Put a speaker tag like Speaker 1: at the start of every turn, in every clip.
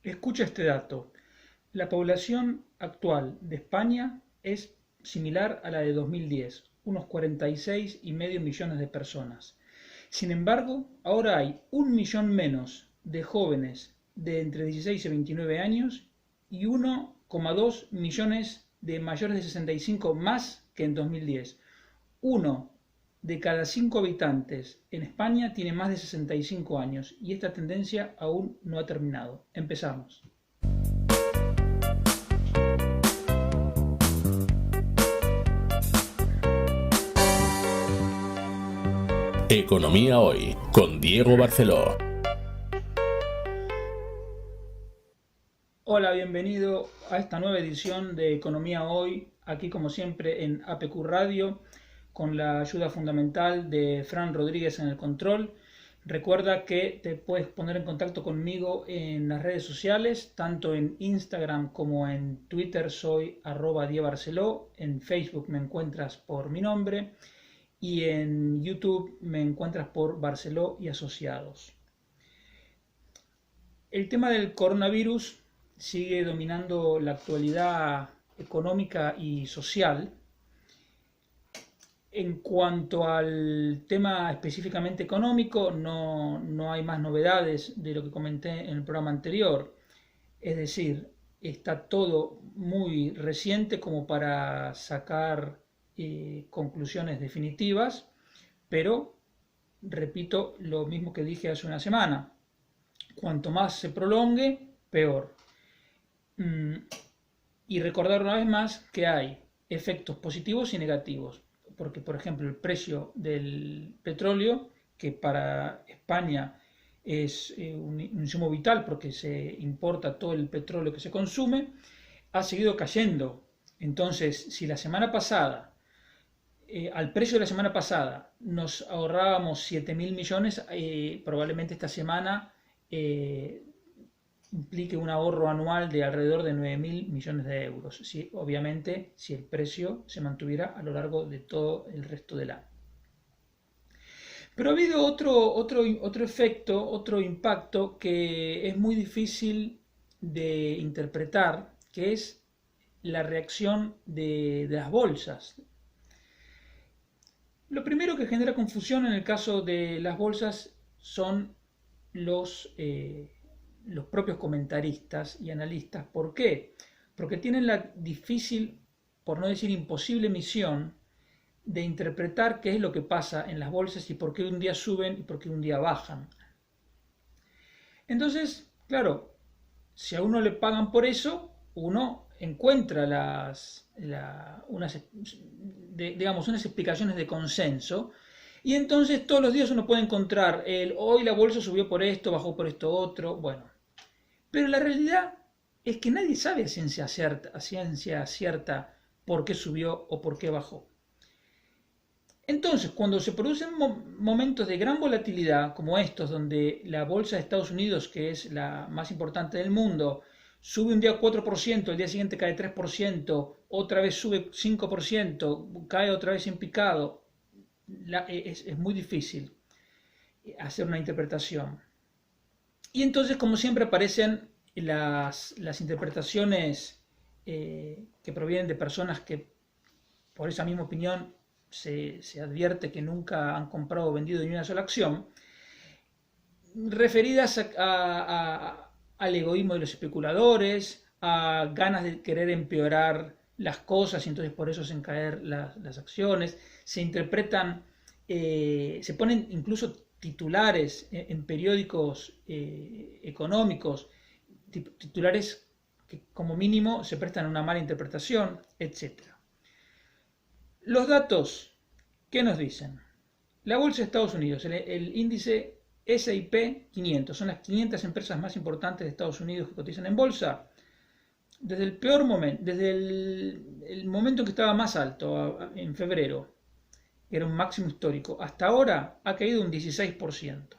Speaker 1: Escucha este dato. La población actual de España es similar a la de 2010, unos 46,5 millones de personas. Sin embargo, ahora hay 1 millón menos de jóvenes de entre 16 y 29 años y 1,2 millones de mayores de 65 más que en 2010. Uno de cada 5 habitantes en España tiene más de 65 años y esta tendencia aún no ha terminado. Empezamos.
Speaker 2: Economía Hoy, con Diego Barceló.
Speaker 1: Hola, bienvenido a esta nueva edición de Economía Hoy, aquí como siempre en APQ Radio, con la ayuda fundamental de Fran Rodríguez en el control. Recuerda que te puedes poner en contacto conmigo en las redes sociales, tanto en Instagram como en Twitter soy @diebarceló, en Facebook me encuentras por mi nombre y en YouTube me encuentras por Barceló y Asociados. El tema del coronavirus sigue dominando la actualidad económica y social. En cuanto al tema específicamente económico, no hay más novedades de lo que comenté en el programa anterior. Es decir, está todo muy reciente como para sacar conclusiones definitivas, pero repito lo mismo que dije hace una semana. Cuanto más se prolongue, peor. Y recordar una vez más que hay efectos positivos y negativos, porque por ejemplo el precio del petróleo, que para España es un insumo vital porque se importa todo el petróleo que se consume, ha seguido cayendo. Entonces, si la semana pasada, al precio de la semana pasada, nos ahorrábamos 7.000 millones, probablemente esta semana implique un ahorro anual de alrededor de 9.000 millones de euros, obviamente si el precio se mantuviera a lo largo de todo el resto del año. Pero ha habido otro efecto, otro impacto que es muy difícil de interpretar, que es la reacción de las bolsas. Lo primero que genera confusión en el caso de las bolsas son los propios comentaristas y analistas. ¿Por qué? Porque tienen la difícil, por no decir imposible, misión de interpretar qué es lo que pasa en las bolsas y por qué un día suben y por qué un día bajan. Entonces, claro, si a uno le pagan por eso, uno encuentra unas explicaciones de consenso y entonces todos los días uno puede encontrar hoy la bolsa subió por esto, bajó por esto otro, bueno. Pero la realidad es que nadie sabe a ciencia cierta por qué subió o por qué bajó. Entonces, cuando se producen momentos de gran volatilidad como estos, donde la bolsa de Estados Unidos, que es la más importante del mundo, sube un día 4%, el día siguiente cae 3%, otra vez sube 5%, cae otra vez en picado, es muy difícil hacer una interpretación. Y entonces, como siempre, aparecen las interpretaciones que provienen de personas que, por esa misma opinión, se advierte que nunca han comprado o vendido ni una sola acción, referidas al egoísmo de los especuladores, a ganas de querer empeorar las cosas y entonces por eso hacen caer las acciones, se interpretan, se ponen incluso titulares en periódicos económicos, titulares que como mínimo se prestan a una mala interpretación, etc. Los datos, ¿qué nos dicen? La bolsa de Estados Unidos, el índice S&P 500, son las 500 empresas más importantes de Estados Unidos que cotizan en bolsa. Desde el peor momento, desde el momento en que estaba más alto, en febrero, era un máximo histórico, hasta ahora ha caído un 16%.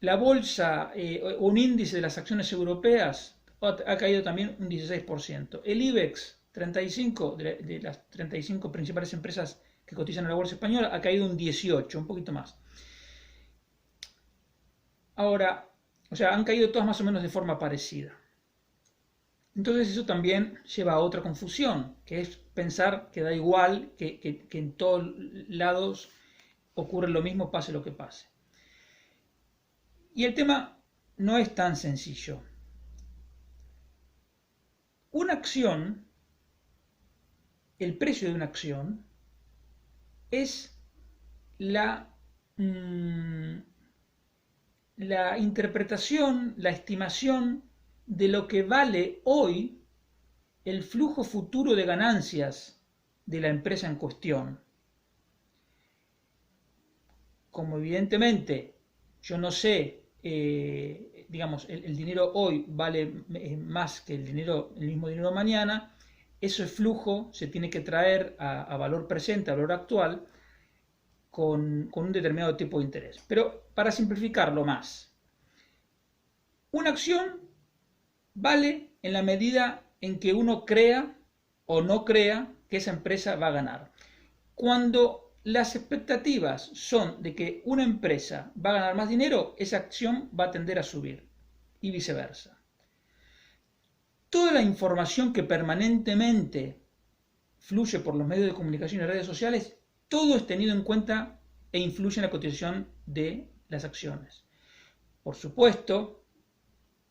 Speaker 1: La bolsa, un índice de las acciones europeas, ha caído también un 16%. El IBEX 35, de las 35 principales empresas que cotizan en la bolsa española, ha caído un 18%, un poquito más. Ahora, O sea, han caído todas más o menos de forma parecida. Entonces eso también lleva a otra confusión, que es pensar que da igual, que en todos lados ocurre lo mismo, pase lo que pase. Y el tema no es tan sencillo. Una acción, el precio de una acción, es la interpretación, la estimación de lo que vale hoy el flujo futuro de ganancias de la empresa en cuestión. Como evidentemente yo no sé, digamos, el dinero hoy vale más que el mismo dinero mañana, ese flujo se tiene que traer a valor presente, a valor actual, con un determinado tipo de interés. Pero para simplificarlo más, una acción vale en la medida en que uno crea o no crea que esa empresa va a ganar. Cuando las expectativas son de que una empresa va a ganar más dinero, esa acción va a tender a subir y viceversa. Toda la información que permanentemente fluye por los medios de comunicación y redes sociales, todo es tenido en cuenta e influye en la cotización de las acciones. Por supuesto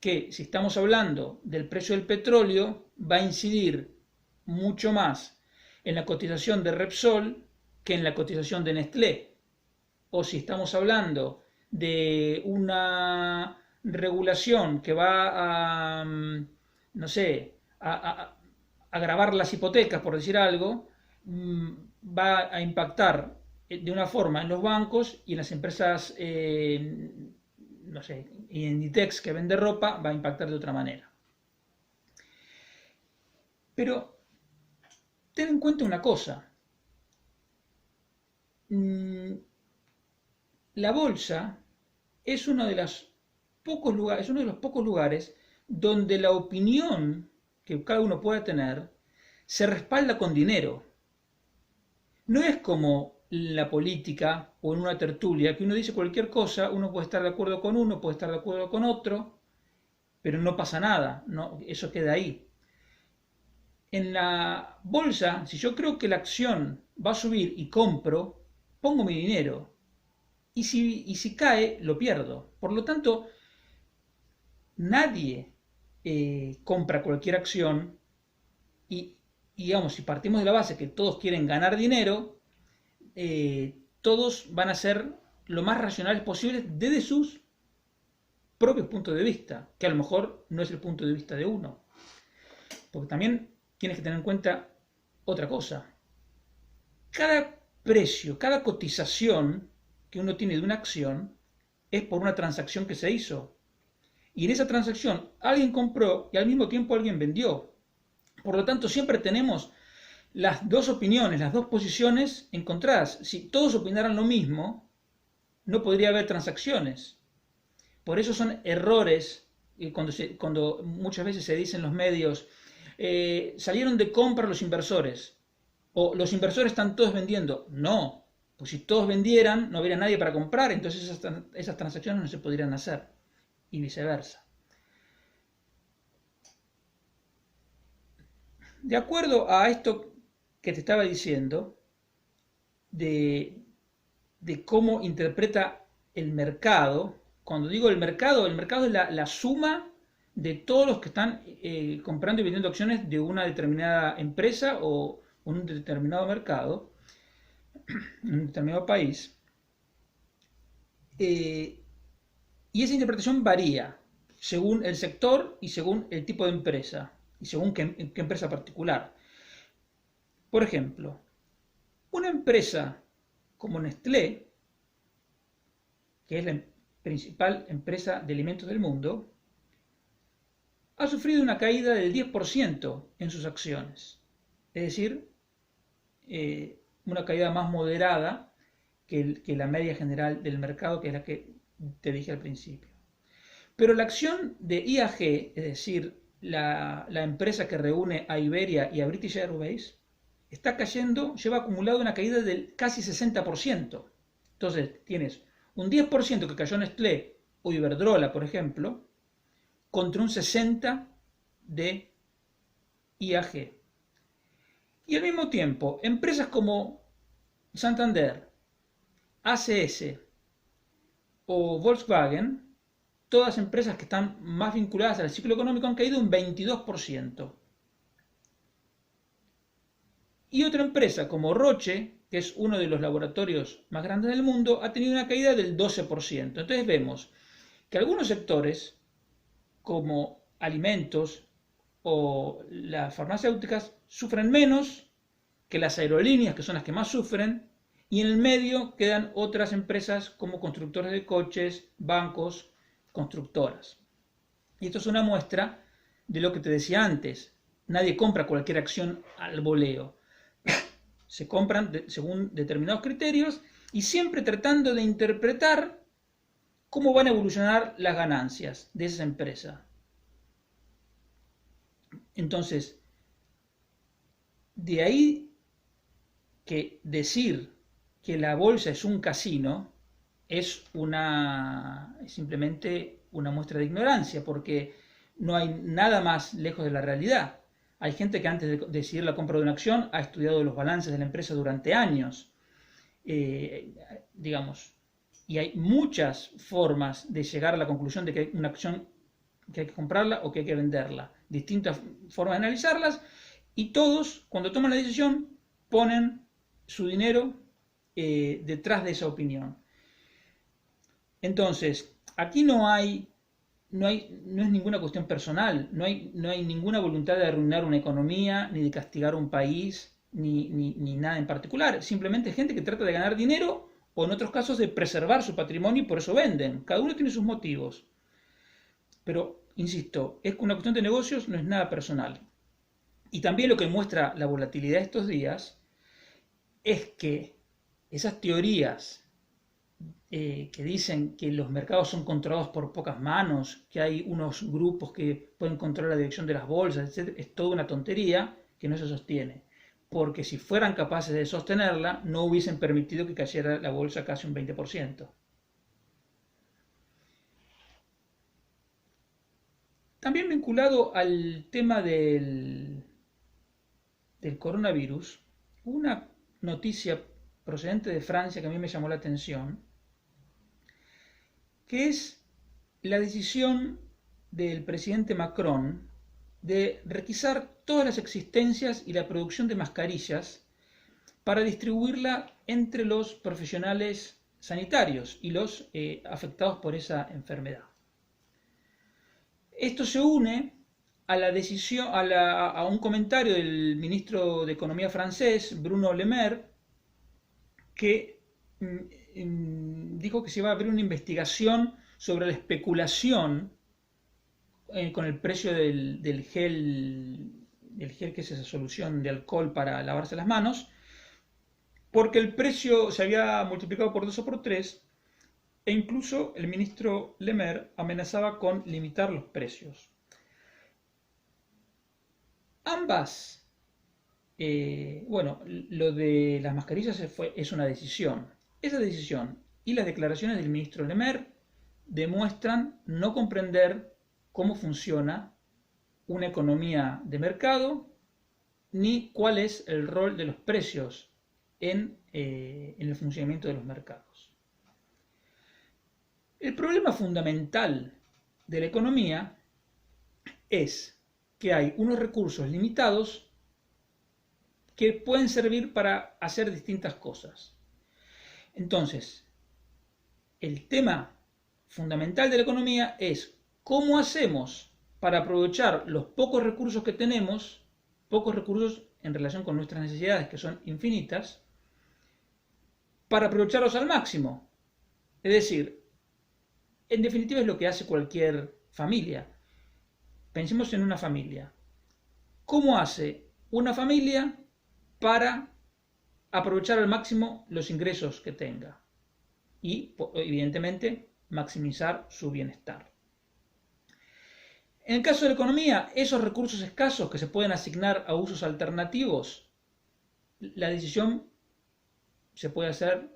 Speaker 1: que si estamos hablando del precio del petróleo, va a incidir mucho más en la cotización de Repsol que en la cotización de Nestlé. O si estamos hablando de una regulación que va a, no sé, a agravar las hipotecas, por decir algo, va a impactar de una forma en los bancos y en las empresas, no sé, y en Inditex que vende ropa va a impactar de otra manera. Pero ten en cuenta una cosa. La bolsa es uno de los pocos lugares donde la opinión que cada uno pueda tener se respalda con dinero. No es como la política o en una tertulia que uno dice cualquier cosa, uno puede estar de acuerdo con uno, puede estar de acuerdo con otro, pero no pasa nada, no, eso queda ahí. En la bolsa, si yo creo que la acción va a subir y compro, pongo mi dinero. Y si cae, lo pierdo. Por lo tanto, nadie compra cualquier acción y, digamos, si partimos de la base que todos quieren ganar dinero, todos van a ser lo más racionales posibles desde sus propios puntos de vista, que a lo mejor no es el punto de vista de uno. Porque también tienes que tener en cuenta otra cosa. Cada precio, cada cotización que uno tiene de una acción es por una transacción que se hizo. Y en esa transacción alguien compró y al mismo tiempo alguien vendió. Por lo tanto, siempre tenemos las dos opiniones, las dos posiciones encontradas. Si todos opinaran lo mismo, no podría haber transacciones. Por eso son errores cuando muchas veces se dice en los medios, salieron de compra los inversores, o los inversores están todos vendiendo. No, pues si todos vendieran, no habría nadie para comprar, entonces esas transacciones no se podrían hacer, y viceversa. De acuerdo a esto que te estaba diciendo, de cómo interpreta el mercado, cuando digo el mercado es la suma de todos los que están comprando y vendiendo acciones de una determinada empresa o en un determinado mercado, en un determinado país. Y esa interpretación varía según el sector y según el tipo de empresa y según qué empresa particular. Por ejemplo, una empresa como Nestlé, que es la principal empresa de alimentos del mundo, ha sufrido una caída del 10% en sus acciones. Es decir, una caída más moderada que la media general del mercado, que es la que te dije al principio. Pero la acción de IAG, es decir, la empresa que reúne a Iberia y a British Airways, está cayendo, lleva acumulado una caída del casi 60%. Entonces tienes un 10% que cayó Nestlé o Iberdrola, por ejemplo, contra un 60% de IAG. Y al mismo tiempo, empresas como Santander, ACS o Volkswagen, todas empresas que están más vinculadas al ciclo económico, han caído un 22%. Y otra empresa como Roche, que es uno de los laboratorios más grandes del mundo, ha tenido una caída del 12%. Entonces vemos que algunos sectores, como alimentos o las farmacéuticas, sufren menos que las aerolíneas, que son las que más sufren, y en el medio quedan otras empresas como constructores de coches, bancos, constructoras. Y esto es una muestra de lo que te decía antes. Nadie compra cualquier acción al voleo. Se compran según determinados criterios y siempre tratando de interpretar cómo van a evolucionar las ganancias de esa empresa. Entonces, de ahí que decir que la bolsa es un casino es simplemente una muestra de ignorancia, porque no hay nada más lejos de la realidad. Hay gente que antes de decidir la compra de una acción ha estudiado los balances de la empresa durante años, digamos, y hay muchas formas de llegar a la conclusión de que hay una acción que hay que comprarla o que hay que venderla, distintas formas de analizarlas, y todos, cuando toman la decisión, ponen su dinero detrás de esa opinión. Entonces, aquí no es ninguna cuestión personal, no hay ninguna voluntad de arruinar una economía, ni de castigar un país, ni nada en particular. Simplemente gente que trata de ganar dinero o en otros casos de preservar su patrimonio y por eso venden. Cada uno tiene sus motivos. Pero, insisto, es una cuestión de negocios, no es nada personal. Y también lo que muestra la volatilidad de estos días es que esas teorías que dicen que los mercados son controlados por pocas manos, que hay unos grupos que pueden controlar la dirección de las bolsas, etc., es toda una tontería que no se sostiene. Porque si fueran capaces de sostenerla, no hubiesen permitido que cayera la bolsa casi un 20%. También vinculado al tema del coronavirus, una noticia procedente de Francia que a mí me llamó la atención, que es la decisión del presidente Macron de requisar todas las existencias y la producción de mascarillas para distribuirla entre los profesionales sanitarios y los afectados por esa enfermedad. Esto se une a la decisión, a un comentario del ministro de Economía francés, Bruno Le Maire, que dijo que se iba a abrir una investigación sobre la especulación con el precio del gel que es esa solución de alcohol para lavarse las manos, porque el precio se había multiplicado por 2 o por 3, e incluso el ministro Le Maire amenazaba con limitar los precios. Ambas, lo de las mascarillas es una decisión. Esa decisión y las declaraciones del ministro Le Maire demuestran no comprender cómo funciona una economía de mercado ni cuál es el rol de los precios en el funcionamiento de los mercados. El problema fundamental de la economía es que hay unos recursos limitados que pueden servir para hacer distintas cosas. Entonces, el tema fundamental de la economía es cómo hacemos para aprovechar los pocos recursos que tenemos, pocos recursos en relación con nuestras necesidades que son infinitas, para aprovecharlos al máximo. Es decir, en definitiva es lo que hace cualquier familia. Pensemos en una familia. ¿Cómo hace una familia para aprovechar al máximo los ingresos que tenga? Y, evidentemente, maximizar su bienestar. En el caso de la economía, esos recursos escasos que se pueden asignar a usos alternativos, la decisión se puede hacer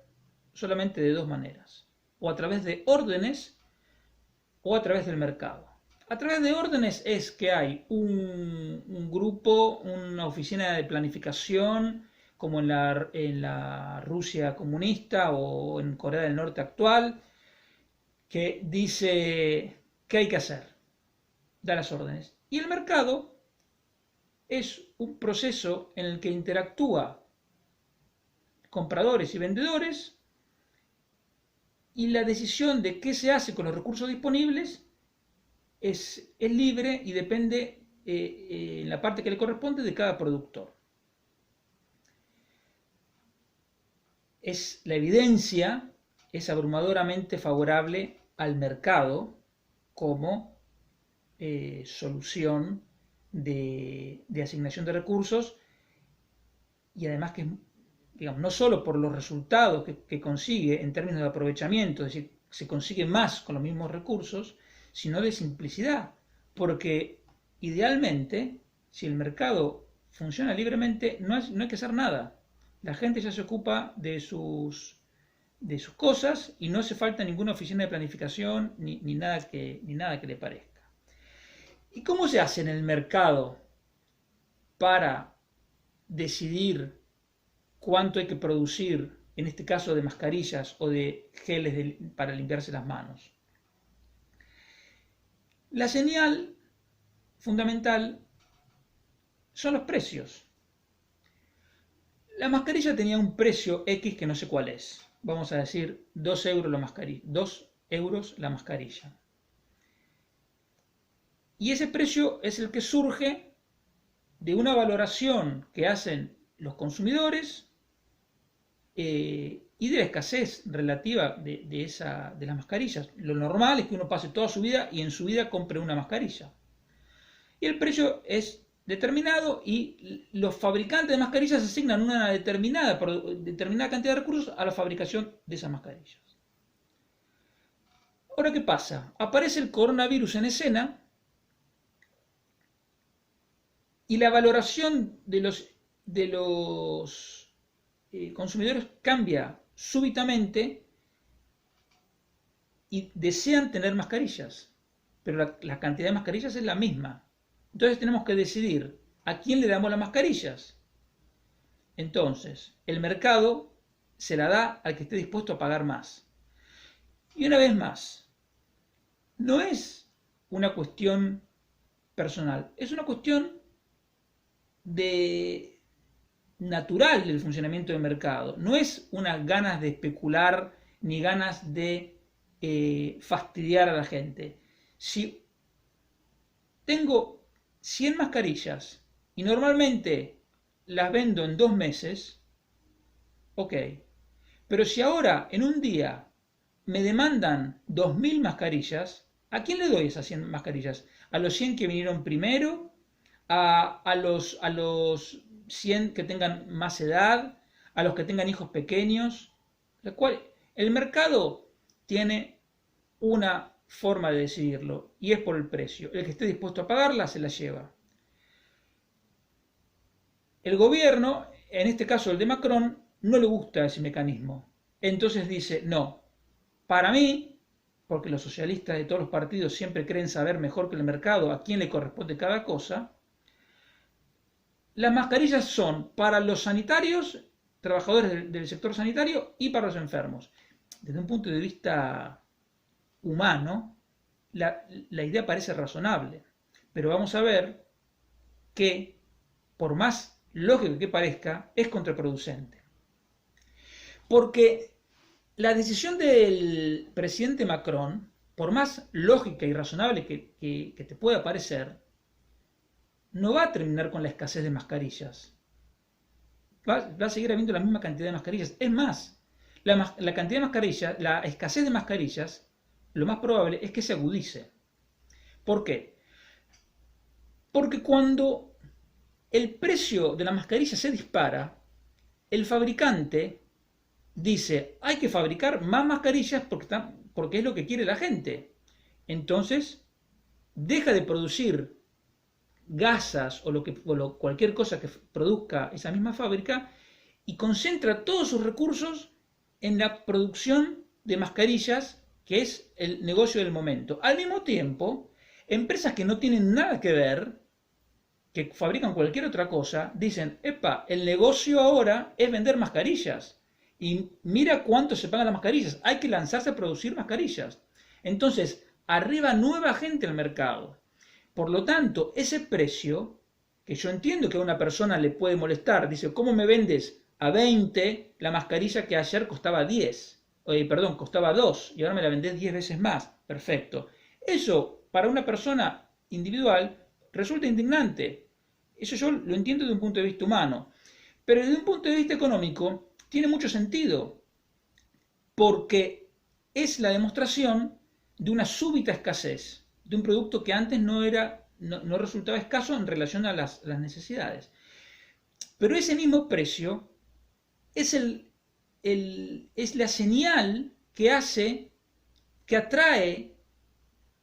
Speaker 1: solamente de dos maneras. O a través de órdenes o a través del mercado. A través de órdenes es que hay un grupo, una oficina de planificación, como en la Rusia comunista o en Corea del Norte actual, que dice qué hay que hacer, da las órdenes. Y el mercado es un proceso en el que interactúa compradores y vendedores, y la decisión de qué se hace con los recursos disponibles es libre y depende en la parte que le corresponde de cada productor. La evidencia es abrumadoramente favorable al mercado como solución de asignación de recursos, y además que, digamos, no solo por los resultados que consigue en términos de aprovechamiento, es decir, se consigue más con los mismos recursos, sino de simplicidad, porque idealmente, si el mercado funciona libremente, no hay que hacer nada. La gente ya se ocupa de sus cosas y no hace falta ninguna oficina de planificación ni nada que le parezca. ¿Y cómo se hace en el mercado para decidir cuánto hay que producir, en este caso de mascarillas o de geles para limpiarse las manos? La señal fundamental son los precios. La mascarilla tenía un precio X que no sé cuál es. Vamos a decir 2 euros la mascarilla. 2 euros la mascarilla. Y ese precio es el que surge de una valoración que hacen los consumidores y de la escasez relativa de las mascarillas. Lo normal es que uno pase toda su vida y en su vida compre una mascarilla. Y el precio es determinado y los fabricantes de mascarillas asignan una determinada cantidad de recursos a la fabricación de esas mascarillas. Ahora, ¿qué pasa? Aparece el coronavirus en escena y la valoración de los consumidores cambia súbitamente y desean tener mascarillas, pero la cantidad de mascarillas es la misma. Entonces tenemos que decidir a quién le damos las mascarillas. Entonces, el mercado se la da al que esté dispuesto a pagar más. Y una vez más, no es una cuestión personal, es una cuestión natural del funcionamiento del mercado. No es unas ganas de especular ni ganas de fastidiar a la gente. Si tengo 100 mascarillas y normalmente las vendo en 2 meses, ok. Pero si ahora en un día me demandan 2000 mascarillas, ¿a quién le doy esas 100 mascarillas? ¿A los 100 que vinieron primero? ¿A los 100 que tengan más edad? ¿A los que tengan hijos pequeños? El mercado tiene una forma de decidirlo y es por el precio. El que esté dispuesto a pagarla se la lleva. El gobierno, en este caso el de Macron, no le gusta ese mecanismo. Entonces dice, no, para mí, porque los socialistas de todos los partidos siempre creen saber mejor que el mercado a quién le corresponde cada cosa, las mascarillas son para los sanitarios, trabajadores del sector sanitario, y para los enfermos. Desde un punto de vista humano, la idea parece razonable, pero vamos a ver que, por más lógico que parezca, es contraproducente. Porque la decisión del presidente Macron, por más lógica y razonable que te pueda parecer, no va a terminar con la escasez de mascarillas. Va a seguir habiendo la misma cantidad de mascarillas. Es más, la cantidad de mascarillas, la escasez de mascarillas, lo más probable es que se agudice. ¿Por qué? Porque cuando el precio de la mascarilla se dispara, el fabricante dice, hay que fabricar más mascarillas porque es lo que quiere la gente. Entonces, deja de producir gasas o cualquier cosa que produzca esa misma fábrica y concentra todos sus recursos en la producción de mascarillas que es el negocio del momento. Al mismo tiempo, empresas que no tienen nada que ver, que fabrican cualquier otra cosa, dicen, epa, el negocio ahora es vender mascarillas. Y mira cuánto se pagan las mascarillas. Hay que lanzarse a producir mascarillas. Entonces, arriba nueva gente al mercado. Por lo tanto, ese precio, que yo entiendo que a una persona le puede molestar, dice, ¿cómo me vendes a 20 la mascarilla que ayer costaba 10? Perdón, costaba 2 y ahora me la vendés 10 veces más. Perfecto. Eso, para una persona individual, resulta indignante. Eso yo lo entiendo desde un punto de vista humano. Pero desde un punto de vista económico, tiene mucho sentido. Porque es la demostración de una súbita escasez de un producto que antes no resultaba escaso en relación a las necesidades. Pero ese mismo precio es, es la señal que atrae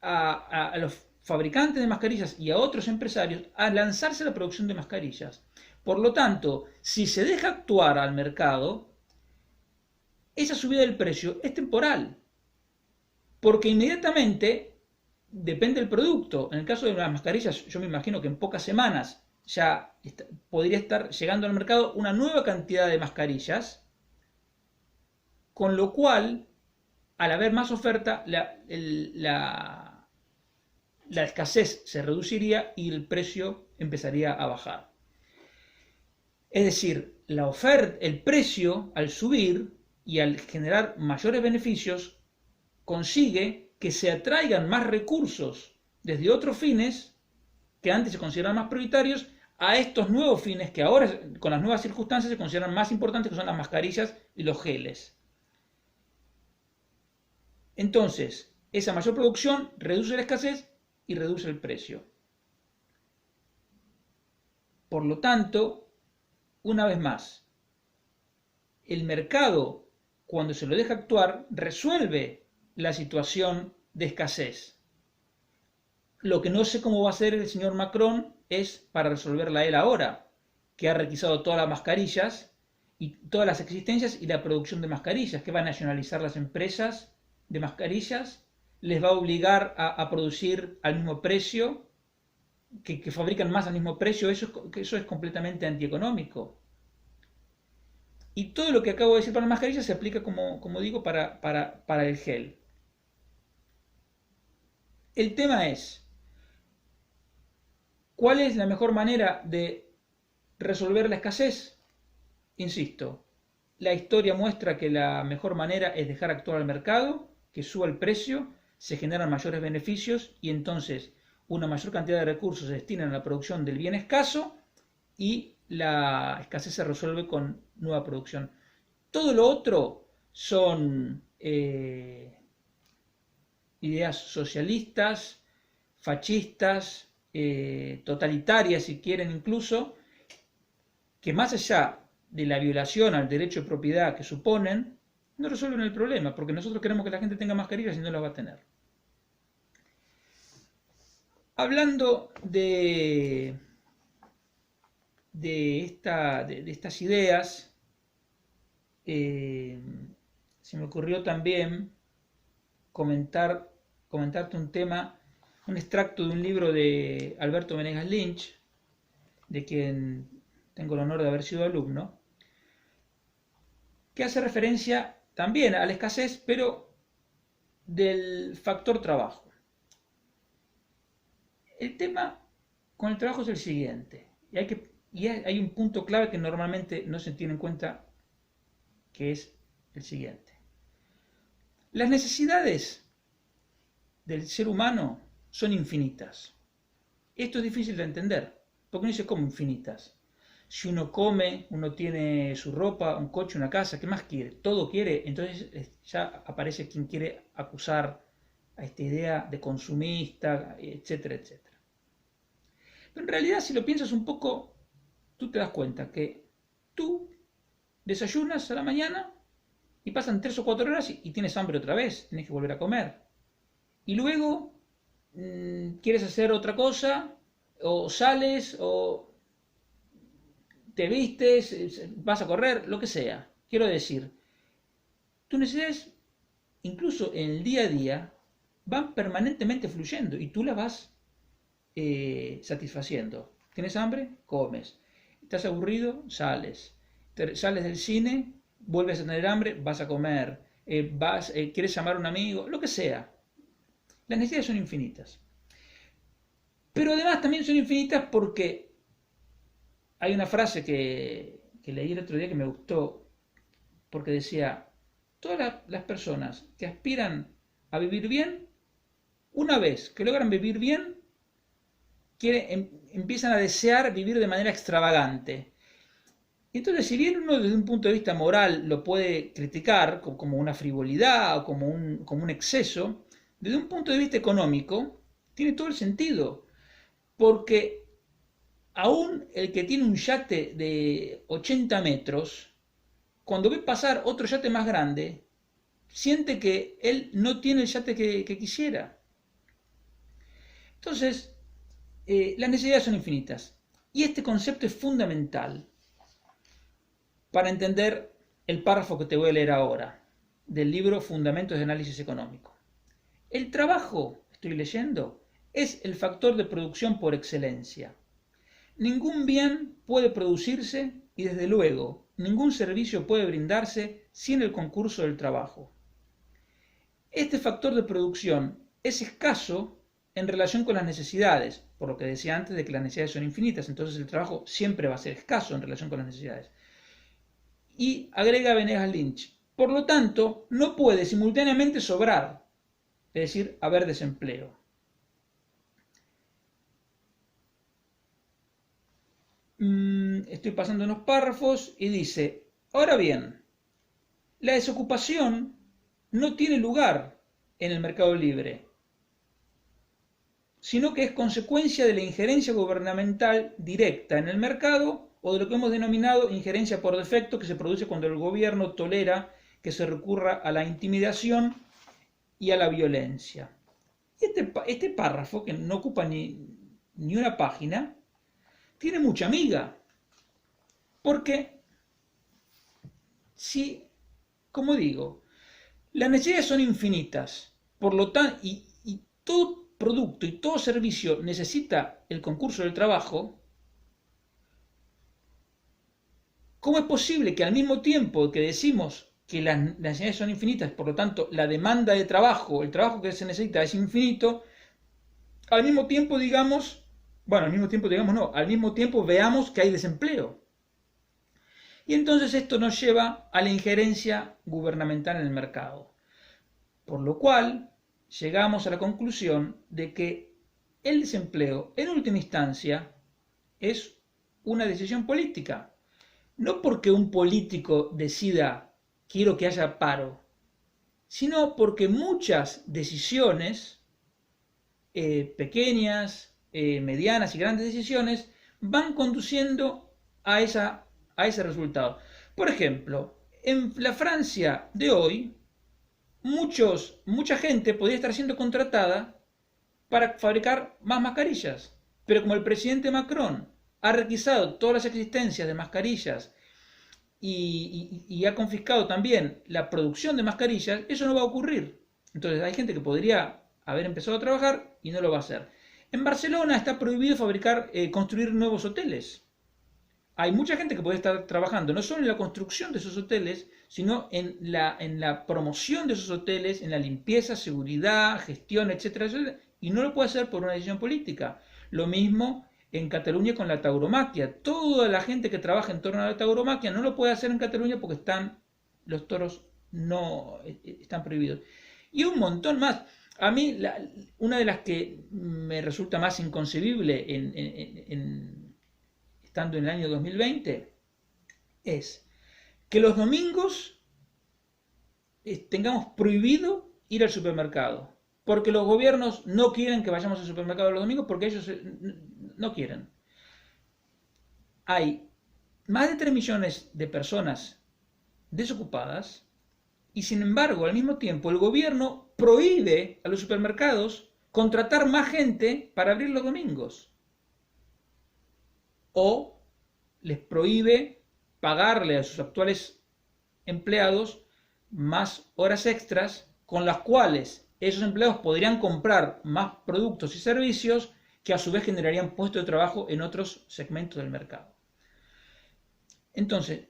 Speaker 1: a los fabricantes de mascarillas y a otros empresarios a lanzarse a la producción de mascarillas. Por lo tanto, si se deja actuar al mercado, esa subida del precio es temporal, porque inmediatamente depende del producto. En el caso de las mascarillas, yo me imagino que en pocas semanas ya podría estar llegando al mercado una nueva cantidad de mascarillas, con lo cual, al haber más oferta, la escasez se reduciría y el precio empezaría a bajar. Es decir, el precio, al subir y al generar mayores beneficios, consigue que se atraigan más recursos desde otros fines que antes se consideraban más prioritarios a estos nuevos fines que ahora, con las nuevas circunstancias, se consideran más importantes, que son las mascarillas y los geles. Entonces, esa mayor producción reduce la escasez y reduce el precio. Por lo tanto, una vez más, el mercado, cuando se lo deja actuar, resuelve la situación de escasez. Lo que no sé cómo va a hacer el señor Macron es para resolverla él ahora, que ha requisado todas las mascarillas y todas las existencias y la producción de mascarillas, que va a nacionalizar las empresas de mascarillas, les va a obligar a producir al mismo precio, que fabrican más al mismo precio. Eso es completamente antieconómico. Y todo lo que acabo de decir para las mascarillas se aplica, como digo, para el gel. El tema es, ¿cuál es la mejor manera de resolver la escasez? Insisto, la historia muestra que la mejor manera es dejar actuar al mercado, que suba el precio, se generan mayores beneficios y entonces una mayor cantidad de recursos se destinan a la producción del bien escaso y la escasez se resuelve con nueva producción. Todo lo otro son ideas socialistas, fascistas, totalitarias si quieren incluso, que más allá de la violación al derecho de propiedad que suponen, no resuelven el problema, porque nosotros queremos que la gente tenga mascarillas y no las va a tener. Hablando de estas ideas, se me ocurrió también comentarte un tema, un extracto de un libro de Alberto Menegas Lynch, de quien tengo el honor de haber sido alumno, que hace referencia también a la escasez, pero del factor trabajo. El tema con el trabajo es el siguiente, y hay un punto clave que normalmente no se tiene en cuenta, que es el siguiente. Las necesidades del ser humano son infinitas. Esto es difícil de entender, porque uno dice, ¿cómo infinitas? Si uno come, uno tiene su ropa, un coche, una casa, ¿qué más quiere? Todo quiere. Entonces ya aparece quien quiere acusar a esta idea de consumista, etcétera, etcétera. Pero en realidad, si lo piensas un poco, tú te das cuenta que tú desayunas a la mañana y pasan 3 o 4 horas y tienes hambre otra vez, tienes que volver a comer. Y luego quieres hacer otra cosa, o sales, o te vistes, vas a correr, lo que sea. Quiero decir, tus necesidades incluso en el día a día, van permanentemente fluyendo y tú las vas satisfaciendo. ¿Tienes hambre? Comes. ¿Estás aburrido? Sales. Sales del cine, vuelves a tener hambre, vas a comer. ¿Quieres llamar a un amigo? Lo que sea. Las necesidades son infinitas. Pero además también son infinitas porque hay una frase que leí el otro día que me gustó, porque decía, todas las personas que aspiran a vivir bien, una vez que logran vivir bien, empiezan a desear vivir de manera extravagante. Entonces, si bien uno desde un punto de vista moral lo puede criticar como una frivolidad o como un exceso, desde un punto de vista económico, tiene todo el sentido. Porque aún el que tiene un yate de 80 metros, cuando ve pasar otro yate más grande, siente que él no tiene el yate que quisiera. Entonces, las necesidades son infinitas. Y este concepto es fundamental para entender el párrafo que te voy a leer ahora, del libro Fundamentos de Análisis Económico. El trabajo, estoy leyendo, es el factor de producción por excelencia. Ningún bien puede producirse y desde luego ningún servicio puede brindarse sin el concurso del trabajo. Este factor de producción es escaso en relación con las necesidades, por lo que decía antes de que las necesidades son infinitas, entonces el trabajo siempre va a ser escaso en relación con las necesidades. Y agrega Venegas Lynch, por lo tanto, no puede simultáneamente sobrar, es decir, haber desempleo. Estoy pasando unos párrafos y dice, ahora bien, la desocupación no tiene lugar en el mercado libre, sino que es consecuencia de la injerencia gubernamental directa en el mercado o de lo que hemos denominado injerencia por defecto, que se produce cuando el gobierno tolera que se recurra a la intimidación y a la violencia. Este párrafo, que no ocupa ni una página, tiene mucha miga, porque si, como digo, las necesidades son infinitas, por lo tanto, y todo producto y todo servicio necesita el concurso del trabajo, ¿cómo es posible que al mismo tiempo que decimos que las necesidades son infinitas, por lo tanto la demanda de trabajo, el trabajo que se necesita es infinito, al mismo tiempo digamos, bueno, al mismo tiempo digamos no, al mismo tiempo veamos que hay desempleo? Y entonces esto nos lleva a la injerencia gubernamental en el mercado. Por lo cual llegamos a la conclusión de que el desempleo, en última instancia, es una decisión política. No porque un político decida quiero que haya paro, sino porque muchas decisiones, pequeñas, medianas y grandes decisiones, van conduciendo a ese resultado. Por ejemplo, en la Francia de hoy, mucha gente podría estar siendo contratada para fabricar más mascarillas, pero como el presidente Macron ha requisado todas las existencias de mascarillas y ha confiscado también la producción de mascarillas, eso no va a ocurrir. Entonces hay gente que podría haber empezado a trabajar y no lo va a hacer. En Barcelona está prohibido construir nuevos hoteles. Hay mucha gente que puede estar trabajando no solo en la construcción de esos hoteles, sino en la promoción de esos hoteles, en la limpieza, seguridad, gestión, etcétera, etcétera, y no lo puede hacer por una decisión política. Lo mismo en Cataluña con la tauromaquia. Toda la gente que trabaja en torno a la tauromaquia no lo puede hacer en Cataluña porque los toros no están prohibidos. Y un montón más. A mí, una de las que me resulta más inconcebible estando en el año 2020, es que los domingos tengamos prohibido ir al supermercado, porque los gobiernos no quieren que vayamos al supermercado los domingos porque ellos no quieren. Hay más de 3 millones de personas desocupadas y sin embargo al mismo tiempo el gobierno prohíbe a los supermercados contratar más gente para abrir los domingos. O les prohíbe pagarle a sus actuales empleados más horas extras con las cuales esos empleados podrían comprar más productos y servicios que a su vez generarían puestos de trabajo en otros segmentos del mercado. Entonces,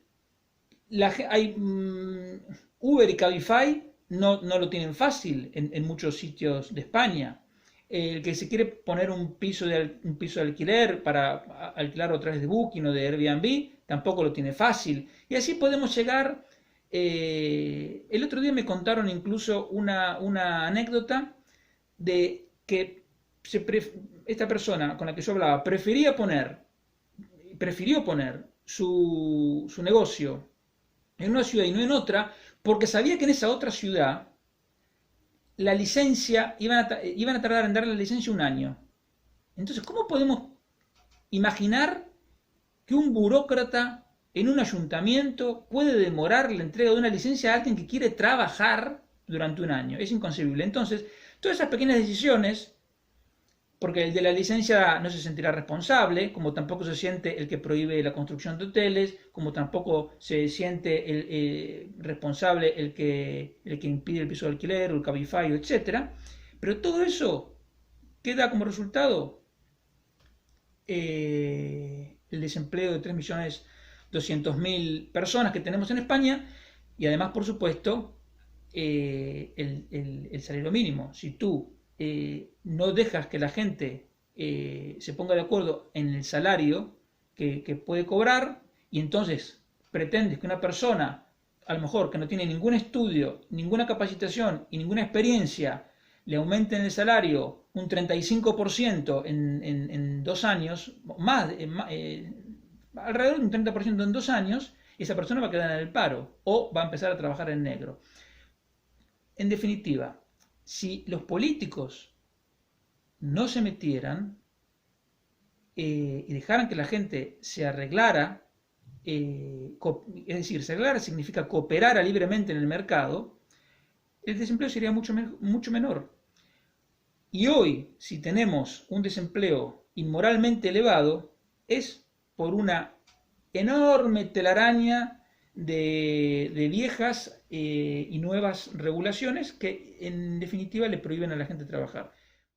Speaker 1: Uber y Cabify no lo tienen fácil en muchos sitios de España. El que se quiere poner un piso de alquiler para alquilarlo a través de Booking o de Airbnb tampoco lo tiene fácil. Y así podemos llegar. El otro día me contaron incluso una anécdota de que esta persona con la que yo hablaba prefirió poner su negocio en una ciudad y no en otra, porque sabía que en esa otra ciudad la licencia, iban a tardar en dar la licencia un año. Entonces, ¿cómo podemos imaginar que un burócrata en un ayuntamiento puede demorar la entrega de una licencia a alguien que quiere trabajar durante un año? Es inconcebible. Entonces, todas esas pequeñas decisiones, porque el de la licencia no se sentirá responsable, como tampoco se siente el que prohíbe la construcción de hoteles, como tampoco se siente el responsable el que impide el piso de alquiler o el Cabify, etc. Pero todo eso queda como resultado el desempleo de 3.200.000 personas que tenemos en España y además, por supuesto, el salario mínimo. Si tú no dejas que la gente se ponga de acuerdo en el salario que puede cobrar y entonces pretendes que una persona, a lo mejor que no tiene ningún estudio, ninguna capacitación y ninguna experiencia, le aumenten el salario un 35% en 2 años, alrededor de un 30% en 2 años, esa persona va a quedar en el paro o va a empezar a trabajar en negro. En definitiva, si los políticos no se metieran y dejaran que la gente se arreglara, es decir, se arreglara significa cooperara libremente en el mercado, el desempleo sería mucho menor. Y hoy, si tenemos un desempleo inmoralmente elevado, es por una enorme telaraña de viejas y nuevas regulaciones que en definitiva le prohíben a la gente trabajar.